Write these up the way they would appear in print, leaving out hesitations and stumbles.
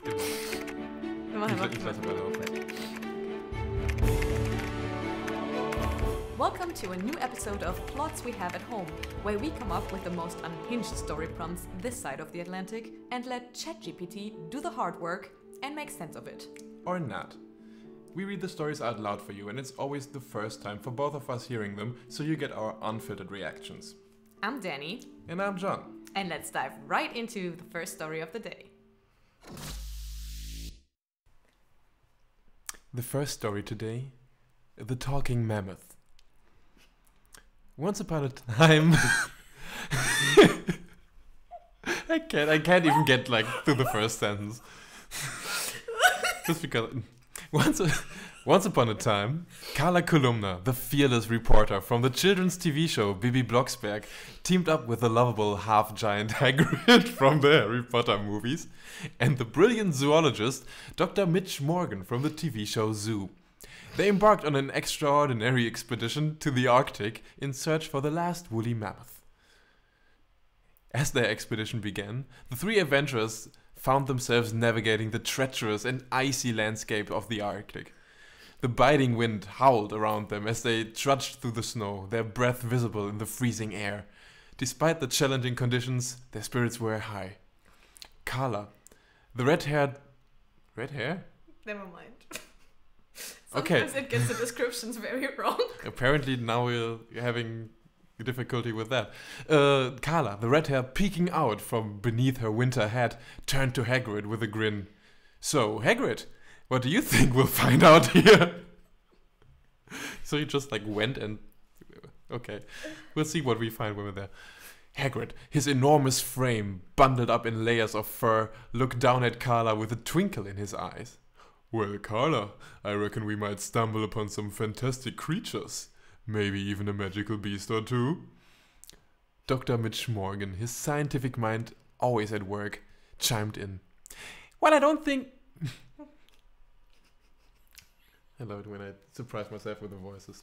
Ich lasse mal laufen. Welcome to a new episode of Plots We Have at Home, where we come up with the most unhinged story prompts this side of the Atlantic and let ChatGPT do the hard work and make sense of it. Or not. We read the stories out loud for you, and it's always the first time for both of us hearing them, so you get our unfiltered reactions. I'm Danny, And I'm John. and let's dive right into the first story of the day. The first story today, The Talking Mammoth. Once upon a time... I can't even get through the first sentence. Just because... Once upon a time, Carla Kolumna, the fearless reporter from the children's TV show Bibi Blocksberg, teamed up with the lovable half-giant Hagrid from the Harry Potter movies and the brilliant zoologist Dr. Mitch Morgan from the TV show Zoo. They embarked on an extraordinary expedition to the Arctic in search for the last woolly mammoth. As their expedition began, the three adventurers found themselves navigating the treacherous and icy landscape of the Arctic. The biting wind howled around them as they trudged through the snow, their breath visible in the freezing air. Despite the challenging conditions, their spirits were high. Carla, the red-haired... Red hair? Never mind. Okay. Sometimes it gets the descriptions very wrong. Apparently now we're having difficulty with that. Carla, the red hair peeking out from beneath her winter hat, turned to Hagrid with a grin. So, Hagrid, what do you think we'll find out here? So he just went and... Okay, we'll see what we find when we're there. Hagrid, his enormous frame bundled up in layers of fur, looked down at Carla with a twinkle in his eyes. Well, Carla, I reckon we might stumble upon some fantastic creatures. Maybe even a magical beast or two. Dr. Mitch Morgan, his scientific mind always at work, chimed in. Well, I don't think... I love it when I surprise myself with the voices.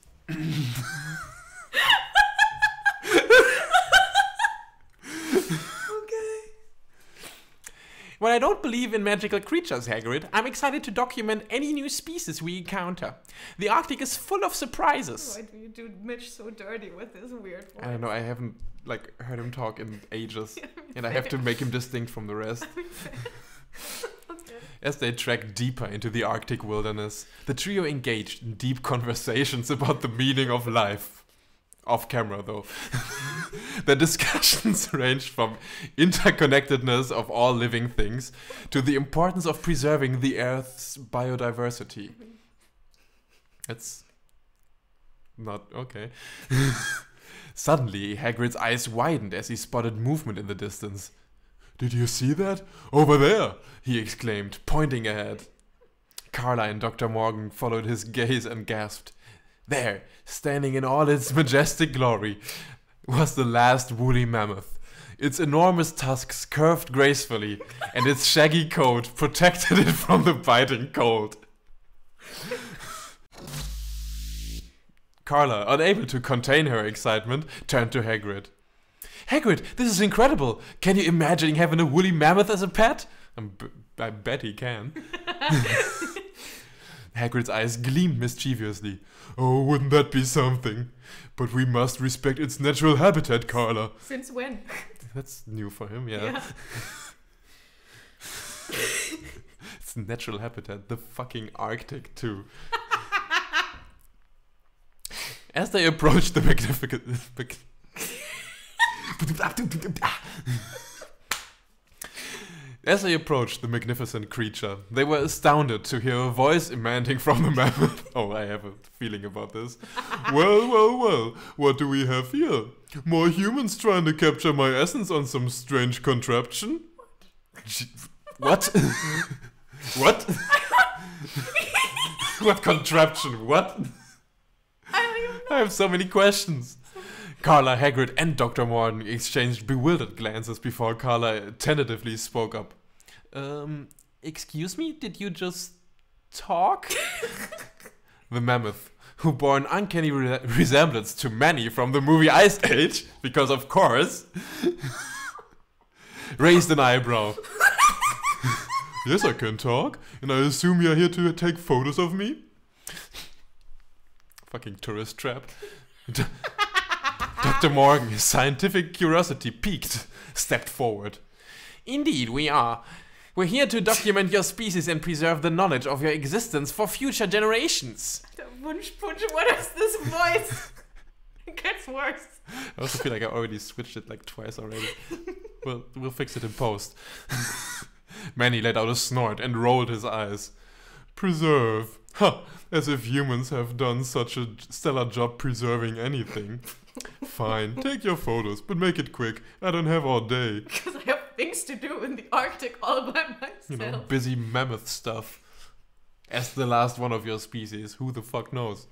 Well, I don't believe in magical creatures, Hagrid. I'm excited to document any new species we encounter. The Arctic is full of surprises. Why do you do Mitch so dirty with this weird voice? I don't know, I haven't heard him talk in ages. And I have to make him distinct from the rest. Okay. As they trekked deeper into the Arctic wilderness, the trio engaged in deep conversations about the meaning of life. Off camera, though. The discussions ranged from interconnectedness of all living things to the importance of preserving the Earth's biodiversity. That's not okay. Suddenly, Hagrid's eyes widened as he spotted movement in the distance. Did you see that? Over there! He exclaimed, pointing ahead. Carla and Dr. Morgan followed his gaze and gasped. There, standing in all its majestic glory, was the last woolly mammoth. Its enormous tusks curved gracefully, and its shaggy coat protected it from the biting cold. Carla, unable to contain her excitement, turned to Hagrid. Hagrid, this is incredible! Can you imagine having a woolly mammoth as a pet? I bet he can. Hagrid's eyes gleamed mischievously. Oh, wouldn't that be something? But we must respect its natural habitat, Carla. Since when? That's new for him, yeah. Its natural habitat, the fucking Arctic, too. As they approached the magnificent... As they approached the magnificent creature, they were astounded to hear a voice emanating from the mammoth. Oh, I have a feeling about this. Well, what do we have here? More humans trying to capture my essence on some strange contraption? What? What? What contraption? What? I don't even know. I have so many questions. Carla, Hagrid, and Dr. Morgan exchanged bewildered glances before Carla tentatively spoke up. Excuse me, did you just talk? The mammoth, who bore an uncanny resemblance to Manny from the movie Ice Age, because of course, raised an eyebrow. Yes, I can talk. And I assume you're here to take photos of me? Fucking tourist trap. Dr. Morgan, his scientific curiosity piqued, stepped forward. Indeed, we are. We're here to document your species and preserve the knowledge of your existence for future generations. Der Wunschpunsch, what is this voice? It gets worse. I also feel like I already switched it like twice already. We'll fix it in post. Manny let out a snort and rolled his eyes. Preserve. Ha! As if humans have done such a stellar job preserving anything. Fine, take your photos, but make it quick. I don't have all day. Because I have things to do in the Arctic all by myself. You know, busy mammoth stuff. As the last one of your species, who the fuck knows?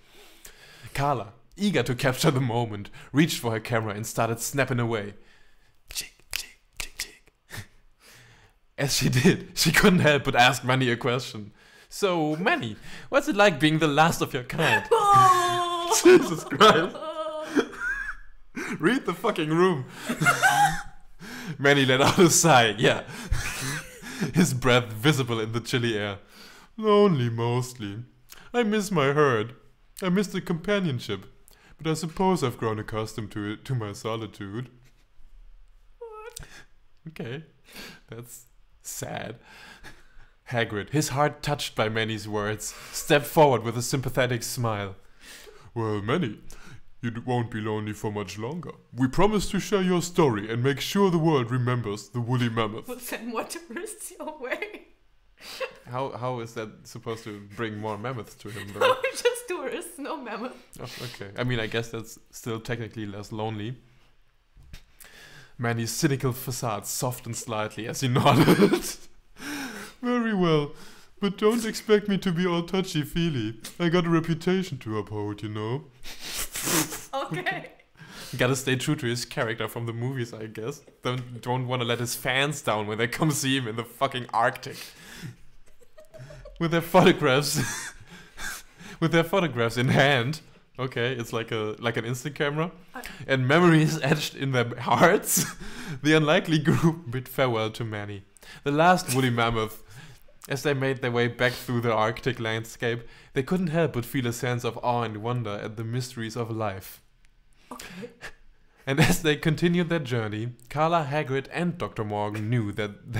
Carla, eager to capture the moment, reached for her camera and started snapping away. Chick, chick, chick, chick. As she did, she couldn't help but ask Manny a question. So, Manny, what's it like being the last of your kind? Oh! Jesus Christ. Read the fucking room. Manny let out a sigh, yeah. His breath visible in the chilly air. Lonely mostly. I miss my herd. I miss the companionship. But I suppose I've grown accustomed to it, to my solitude. What? Okay, that's sad. Hagrid, his heart touched by Manny's words, stepped forward with a sympathetic smile. Well, Manny, you won't be lonely for much longer. We promise to share your story and make sure the world remembers the woolly mammoth. We'll send more tourists your way. How is that supposed to bring more mammoths to him, though? No, just tourists, no mammoth. Oh, okay. I mean, I guess that's still technically less lonely. Manny's cynical facade softened slightly as he nodded. Very well, but don't expect me to be all touchy-feely. I got a reputation to uphold, you know. Okay. Gotta stay true to his character from the movies, I guess. Don't want to let his fans down when they come see him in the fucking Arctic. With their photographs, in hand. Okay, it's like an instant camera, and memories etched in their hearts. The unlikely group bid farewell to Manny, the last woolly mammoth. As they made their way back through the Arctic landscape, they couldn't help but feel a sense of awe and wonder at the mysteries of life. Okay. And as they continued their journey, Carla, Hagrid, and Dr. Morgan knew that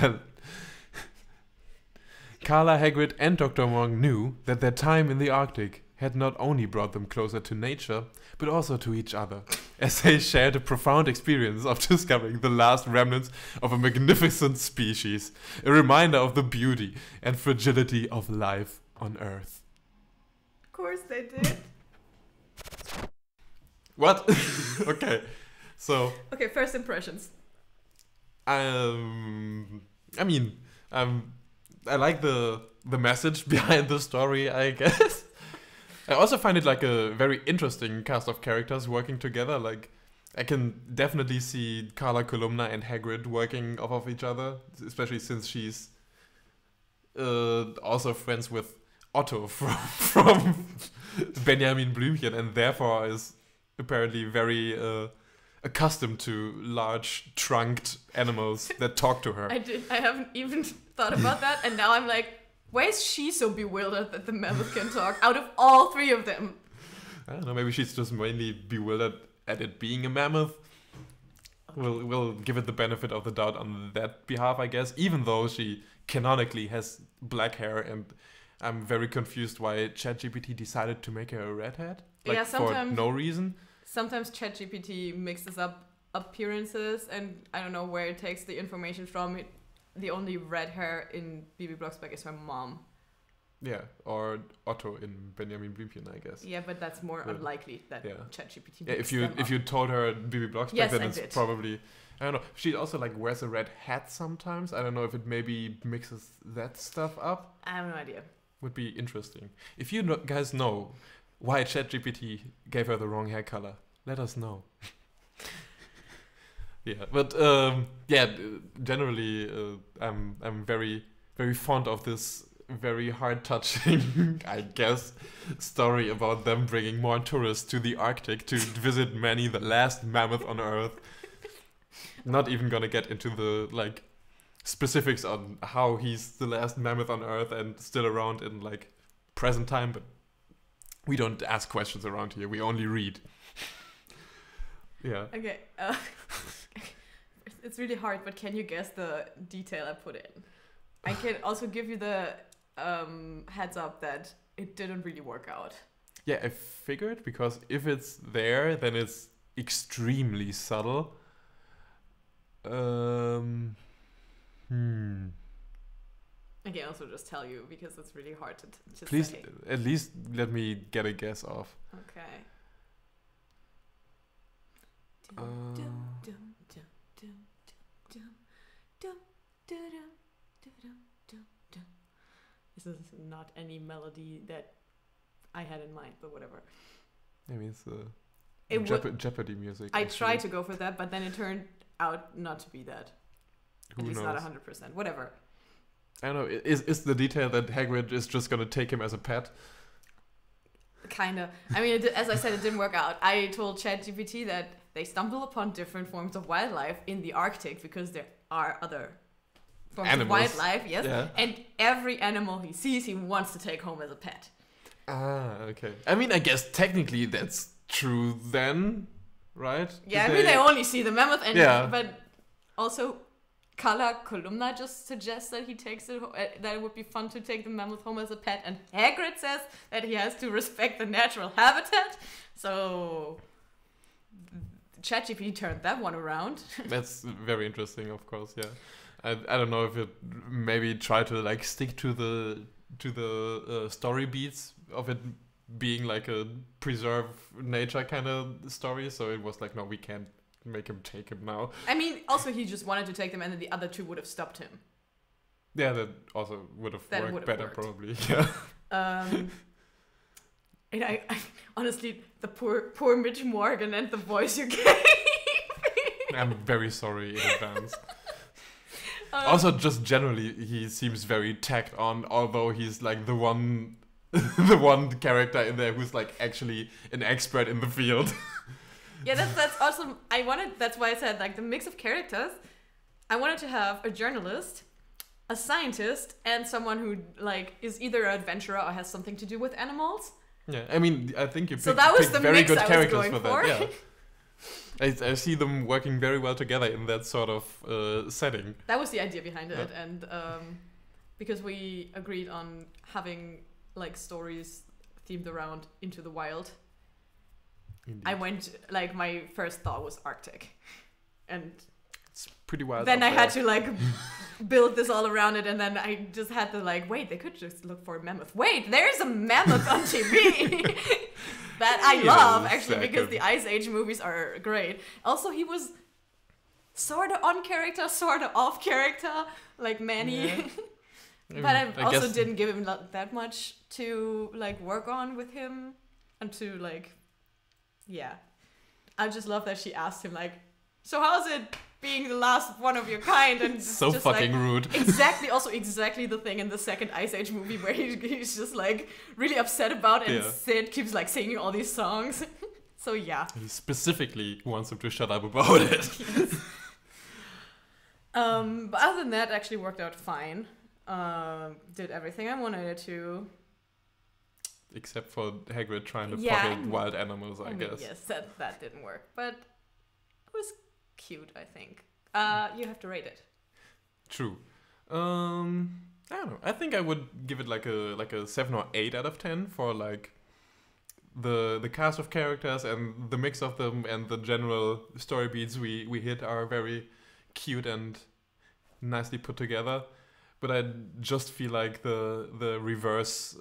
their time in the Arctic had not only brought them closer to nature, but also to each other, as they shared a profound experience of discovering the last remnants of a magnificent species, a reminder of the beauty and fragility of life on Earth. Of course they did. What? Okay, so... Okay, first impressions. I like the message behind the story, I guess. I also find it like a very interesting cast of characters working together. Like, I can definitely see Carla Kolumna and Hagrid working off of each other, especially since she's also friends with Otto from Benjamin Blümchen, and therefore is apparently very accustomed to large trunked animals that talk to her. I haven't even thought about that, and now I'm like, why is she so bewildered that the mammoth can talk out of all three of them? I don't know, maybe she's just mainly bewildered at it being a mammoth. We'll give it the benefit of the doubt on that behalf, I guess, even though she canonically has black hair, and I'm very confused why ChatGPT decided to make her a redhead. Like, yeah, for no reason. Sometimes ChatGPT mixes up appearances, and I don't know where it takes the information from. The only red hair in Bibi Blocksberg is her mom. Yeah, or Otto in Benjamin Blümchen, I guess. Yeah, but that's more unlikely that ChatGPT. Yeah, if you told her Bibi Blocksberg, yes, then it's probably, I don't know. She also like wears a red hat sometimes. I don't know if it maybe mixes that stuff up. I have no idea. Would be interesting. If you guys know why ChatGPT gave her the wrong hair color, let us know. Yeah, but generally, I'm very, very fond of this very heart-touching, I guess, story about them bringing more tourists to the Arctic to visit Manny, the last mammoth on Earth. Not even gonna get into the like specifics on how he's the last mammoth on Earth and still around in like present time, but we don't ask questions around here. We only read. Yeah. Okay. It's really hard, but can you guess the detail I put in? I can also give you the heads up that it didn't really work out. Yeah, I figured, because if it's there, then it's extremely subtle. I can also just tell you because it's really hard to Please, say. at least let me get a guess of. Okay. This is not any melody that I had in mind, but whatever. I mean, it's Jeopardy music. I tried to go for that, but then it turned out not to be that. Who At least knows? not 100%. Whatever. I don't know. Is the detail that Hagrid is just gonna take him as a pet? Kinda. I mean, as I said, it didn't work out. I told ChatGPT that they stumble upon different forms of wildlife in the Arctic because there are other forms Animals. of wildlife, yes. Yeah. And every animal he sees, he wants to take home as a pet. Ah, okay. I mean, I guess technically that's true then, right? Yeah, I mean, they only see the mammoth, and Yeah. but also Kala Kolumna just suggests that he takes it, that it would be fun to take the mammoth home as a pet, and Hagrid says that he has to respect the natural habitat. So ChatGPT turned that one around. That's very interesting, of course. Yeah, I don't know if it maybe try to like stick to the story beats of it being like a preserve nature kind of story. So it was like, no, we can't make him take him now. I mean, also he just wanted to take them, and then the other two would have stopped him. Yeah, that also would have That worked would've better, worked. probably. Yeah. And I honestly, the poor Mitch Morgan and the voice you gave me. I'm very sorry in advance. Also, just generally, he seems very tacked on, although he's like the one the one character in there who's like actually an expert in the field. Yeah, that's awesome. That's why I said like the mix of characters. I wanted to have a journalist, a scientist, and someone who like is either an adventurer or has something to do with animals. Yeah, I mean, I think you So picked, that was picked the very mix good I was characters going for for. that. Yeah, I see them working very well together in that sort of setting. That was the idea behind it, Yeah. and because we agreed on having like stories themed around Into the Wild. Indeed. I went like my first thought was Arctic, and It's pretty wild. then up I had there. to like build this all around it, and then I just had to like wait. They could just look for a mammoth. Wait, there's a mammoth on TV. That I love actually because the Ice Age movies are great. Also, he was sort of on character, sort of off character, like Manny. Yeah. But I also guess- didn't give him that much to like work on with him, and to like, yeah. I just love that she asked him like, so how's it being the last one of your kind? And it's so just fucking like, rude. exactly the thing in the second Ice Age movie where he's just like really upset about it, and Yeah. Sid keeps like singing all these songs. So yeah. He specifically wants him to shut up about it. Yes. But other than that, actually worked out fine. Did everything I wanted it to. Except for Hagrid trying to Yeah, pocket wild animals, I mean, guess. yes, that didn't work, but it was cute, I think. You have to rate it. True. I don't know. I think I would give it like a 7 or 8 out of 10 for like the cast of characters and the mix of them, and the general story beats we hit are very cute and nicely put together. But I just feel like the reverse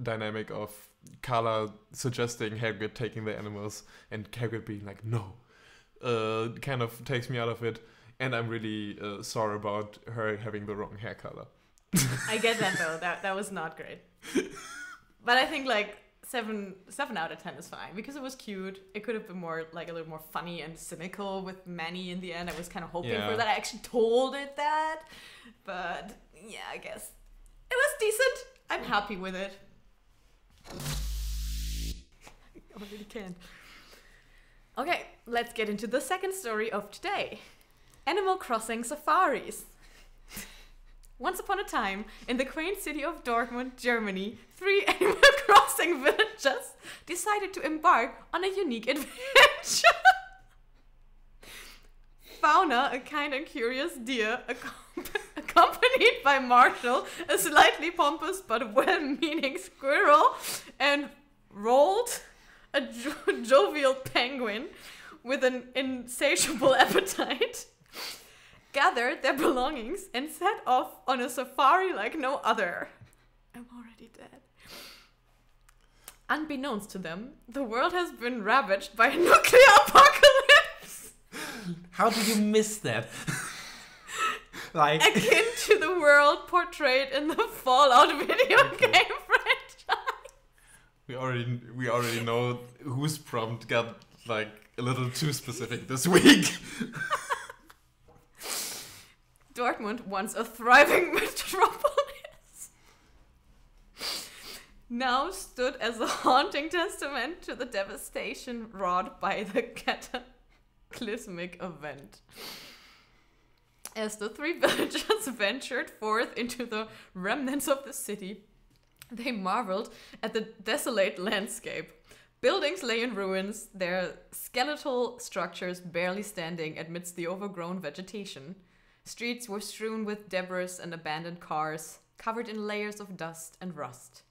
dynamic of Carla suggesting Hagrid taking the animals and Hagrid being like no, kind of takes me out of it. And I'm really sorry about her having the wrong hair color. I get that though. That was not great. But I think like 7 out of 10 is fine because it was cute. It could have been more like a little more funny and cynical with Manny in the end. I was kind of hoping Yeah. for that. I actually told it that, but yeah, I guess it was decent. I'm happy with it. I really can't. Okay, let's get into the second story of today. Animal Crossing safaris. Once upon a time, in the quaint city of Dortmund, Germany, 3 Animal Crossing villagers decided to embark on a unique adventure. Fauna, a kind and curious deer, accompanied by Marshall, a slightly pompous but well-meaning squirrel, and Rolled, a jovial penguin with an insatiable appetite, gathered their belongings and set off on a safari like no other. I'm already dead. Unbeknownst to them, the world has been ravaged by a nuclear apocalypse. How did you miss that? Like akin to the world portrayed in the Fallout video game franchise. We already know whose prompt got like a little too specific this week. Dortmund, once a thriving metropolis, now stood as a haunting testament to the devastation wrought by the cataclysmic event. As the 3 villagers ventured forth into the remnants of the city, they marveled at the desolate landscape. Buildings lay in ruins, their skeletal structures barely standing amidst the overgrown vegetation. Streets were strewn with debris and abandoned cars, covered in layers of dust and rust.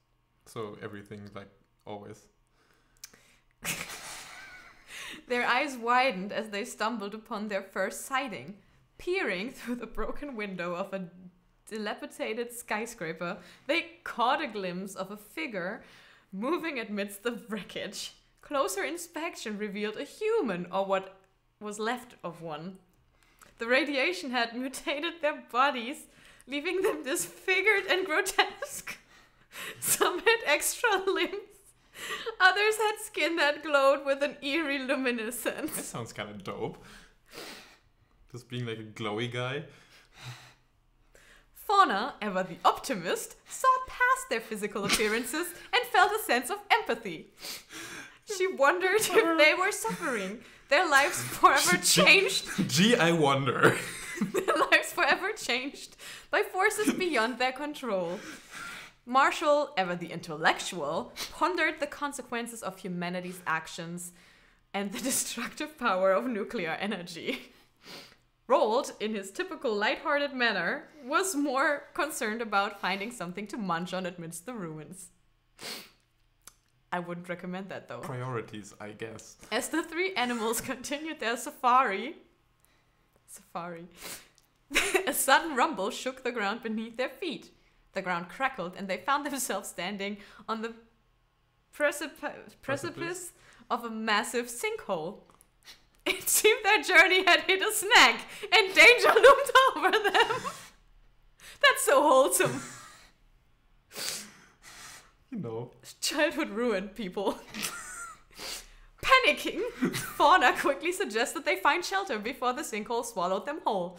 So everything like always. Their eyes widened as they stumbled upon their first sighting. Peering through the broken window of a dilapidated skyscraper, they caught a glimpse of a figure moving amidst the wreckage. Closer inspection revealed a human, or what was left of one. The radiation had mutated their bodies, leaving them disfigured and grotesque. Some had extra limbs. Others had skin that glowed with an eerie luminescence. That sounds kind of dope. Just being like a glowy guy. Fauna, ever the optimist, saw past their physical appearances and felt a sense of empathy. She wondered if they were suffering. Their lives forever changed. Gee, I wonder. Their lives forever changed by forces beyond their control. Marshall, ever the intellectual, pondered the consequences of humanity's actions and the destructive power of nuclear energy. Roald, in his typical lighthearted manner, was more concerned about finding something to munch on amidst the ruins. I wouldn't recommend that, though. Priorities, I guess. As the 3 animals continued their safari, a sudden rumble shook the ground beneath their feet. The ground crackled, and they found themselves standing on the precipice of a massive sinkhole. It seemed their journey had hit a snag, and danger loomed over them. That's so wholesome. You know. Childhood ruined, people. Panicking, Fauna quickly suggested they find shelter before the sinkhole swallowed them whole.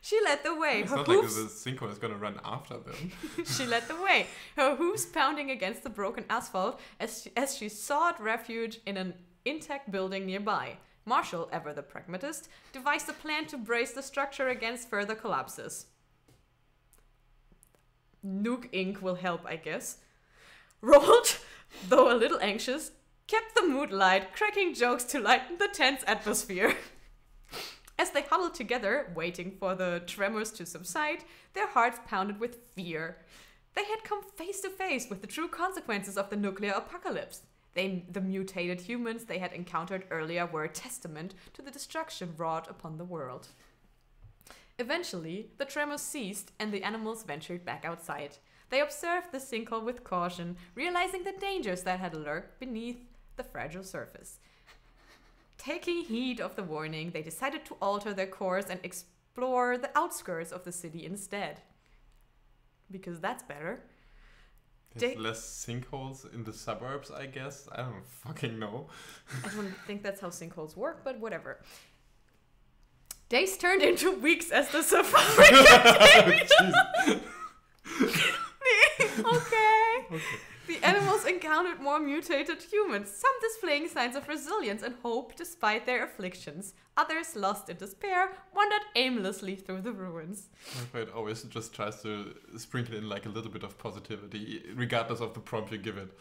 She led the way. It's not like the sinkhole is going to run after them. She led the way, her hooves pounding against the broken asphalt as she sought refuge in an intact building nearby. Marshall, ever the pragmatist, devised a plan to brace the structure against further collapses. Nuke Inc. will help, I guess. Roald, though a little anxious, kept the mood light, cracking jokes to lighten the tense atmosphere. As they huddled together, waiting for the tremors to subside, their hearts pounded with fear. They had come face to face with the true consequences of the nuclear apocalypse. The mutated humans they had encountered earlier were a testament to the destruction wrought upon the world. Eventually, the tremors ceased and the animals ventured back outside. They observed the sinkhole with caution, realizing the dangers that had lurked beneath the fragile surface. Taking heed of the warning, they decided to alter their course and explore the outskirts of the city instead. Because that's better. There's less sinkholes in the suburbs, I guess. I don't fucking know. I don't think that's how sinkholes work, but whatever. Days turned into weeks as the safari continued. Okay. Okay. The animals encountered more mutated humans, some displaying signs of resilience and hope despite their afflictions. Others, lost in despair, wandered aimlessly through the ruins. My friend always just tries to sprinkle in like a little bit of positivity, regardless of the prompt you give it.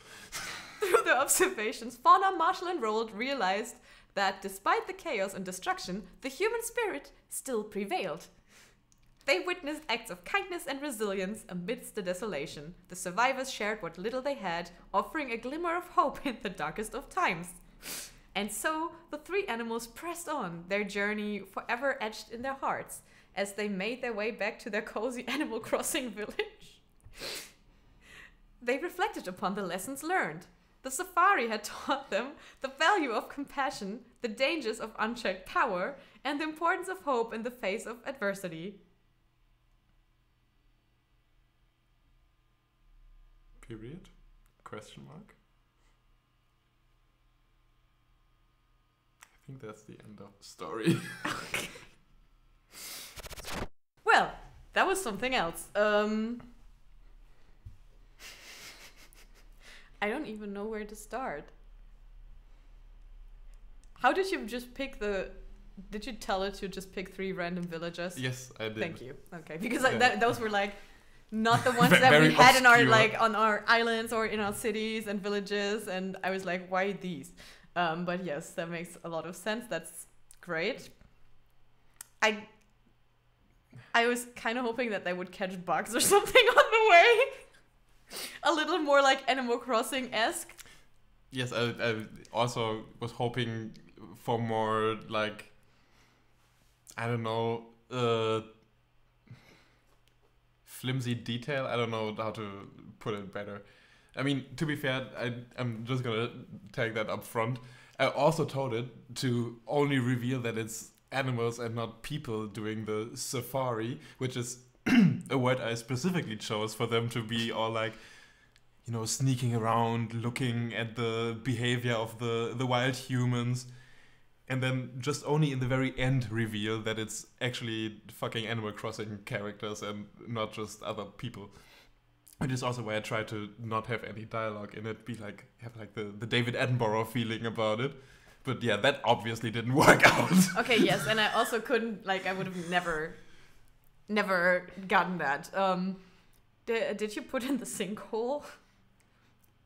Through their observations, Fauna, Marshall, and Roald realized that despite the chaos and destruction, the human spirit still prevailed. They witnessed acts of kindness and resilience amidst the desolation. The survivors shared what little they had, offering a glimmer of hope in the darkest of times. And so, the three animals pressed on, their journey forever etched in their hearts, as they made their way back to their cozy Animal Crossing village. They reflected upon the lessons learned. The safari had taught them the value of compassion, the dangers of unchecked power, and the importance of hope in the face of adversity. Period? Question mark? I think that's the end of the story. Well, that was something else. I don't even know where to start. How did you just pick the... Did you tell it to just pick 3 random villages? Yes, I did. Thank you. Okay, because those were like not the ones that we had in our on our islands or in our cities and villages, and I was like, why these? But yes, that makes a lot of sense. That's great. I was kind of hoping that they would catch bugs or something on the way. A little more like Animal Crossing-esque. Yes, I also was hoping for more like, I don't know, flimsy detail. I don't know how to put it better. I mean, to be fair, I'm just gonna take that up front. I also told it to only reveal that it's animals and not people doing the safari, which is a word I specifically chose for them to be all like, you know, sneaking around, looking at the behavior of the wild humans, and then just only in the very end reveal that it's actually fucking Animal Crossing characters and not just other people. Which is also why I try to not have any dialogue in it, have like the David Attenborough feeling about it. But yeah, that obviously didn't work out. Okay, yes, and I also couldn't, like, I would have never gotten that. Did you put in the sinkhole?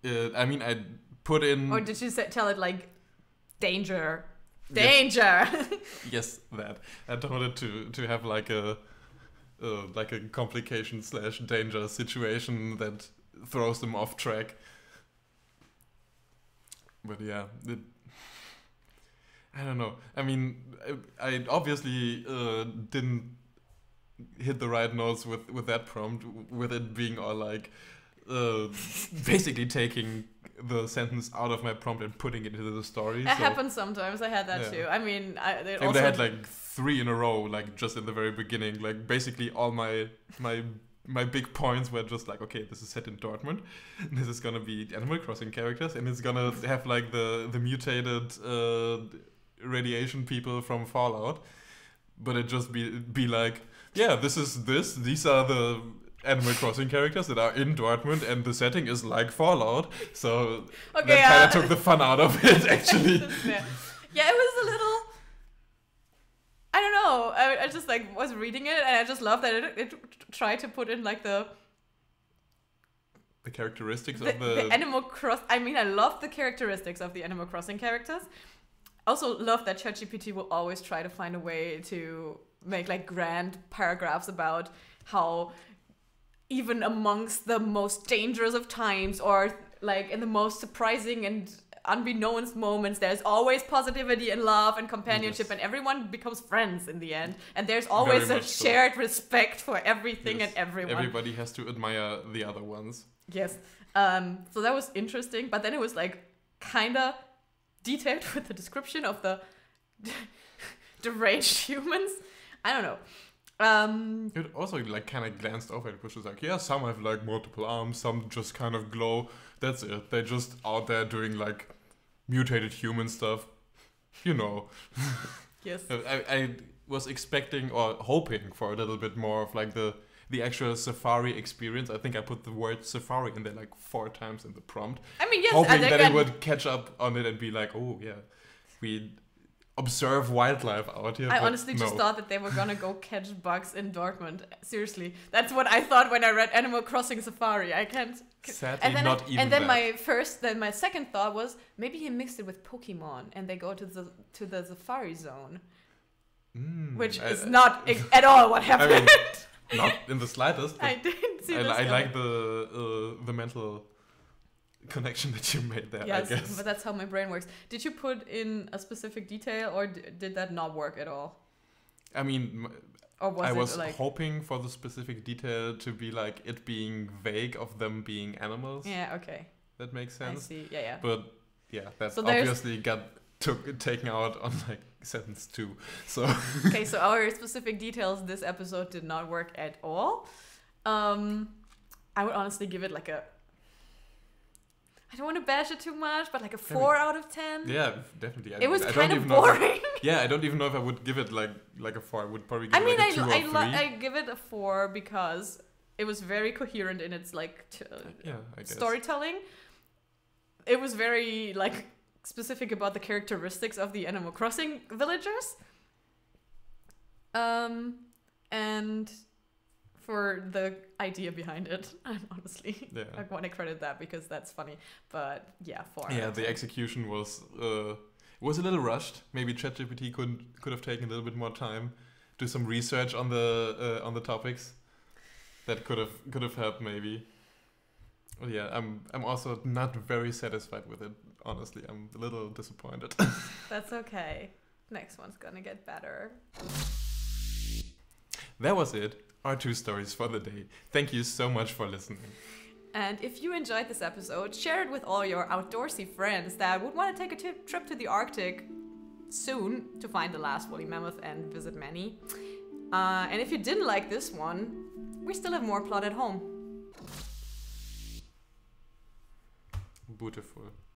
I mean, I put in... Or did you tell it, like, danger? Danger! Yes, that. I told it to have, like a complication / danger situation that throws them off track. But yeah, I don't know. I mean, I obviously didn't hit the right notes with that prompt, with it being all like basically taking the sentence out of my prompt and putting it into the story. It happens sometimes. I had that too. I mean, I had like 3 in a row, like just in the very beginning. Like basically all my big points were just like, okay, this is set in Dortmund. This is gonna be Animal Crossing characters, and it's gonna have like the mutated radiation people from Fallout. But it just be like, yeah, these are the Animal Crossing characters that are in Dortmund, and the setting is like Fallout, so that kind of took the fun out of it, actually. Yeah, it was a little... I don't know. I just like was reading it, and I just love that it tried to put in like the characteristics of the Animal Cross. I mean, I love the characteristics of the Animal Crossing characters. Also love that ChatGPT will always try to find a way to make like grand paragraphs about how even amongst the most dangerous of times, or like in the most surprising and unbeknownst moments, there's always positivity and love and companionship, and everyone becomes friends in the end, and there's always a shared respect for everything and everyone. Everybody has to admire the other ones. Yes. So that was interesting, but then it was like kind of detailed with the description of the deranged humans. I don't know. It also like kind of glanced over it, which was like, yeah, some have like multiple arms, some just kind of glow. That's it. They're just out there doing like mutated human stuff, you know. Yes. I was expecting or hoping for a little bit more of like the the actual safari experience. I think I put the word safari in there like 4 times in the prompt. I mean, yes, hoping that it would catch up on it and be like, oh yeah, we observe wildlife out here. I honestly just thought that they were gonna go catch bugs in Dortmund. Seriously, that's what I thought when I read Animal Crossing Safari. I can't. Sadly, not even. And then that. my second thought was maybe he mixed it with Pokemon, and they go to the Safari Zone, which is not at all what happened. I mean, not in the slightest. I didn't see this. I like the mental connection that you made there. Yes, I guess. but that's how my brain works. Did you put in a specific detail, or did that not work at all? I mean, or I was hoping for the specific detail to be like it being vague of them being animals. Yeah, okay. That makes sense. I see. Yeah. But yeah, that obviously got taken out on like sentence 2. So okay, so our specific details this episode did not work at all. I would honestly give it like a, I don't want to bash it too much, but like a 4 out of 10. Yeah, definitely. It was kind of boring. I don't even know if I would give it like a 4. I would probably give it like a 2 or 3. I give it a 4 because it was very coherent in its like storytelling. It was very like specific about the characteristics of the Animal Crossing villagers. And for the idea behind it, honestly, I want to credit that because that's funny. But yeah, 4. Yeah, the execution was a little rushed. Maybe ChatGPT could have taken a little bit more time, do some research on the topics. That could have helped maybe. But yeah, I'm also not very satisfied with it. Honestly, I'm a little disappointed. That's okay. Next one's gonna get better. That was it. Our 2 stories for the day. Thank you so much for listening. And if you enjoyed this episode, share it with all your outdoorsy friends that would want to take a trip to the Arctic soon to find the last woolly mammoth and visit many. And if you didn't like this one, we still have more plot at home. Beautiful.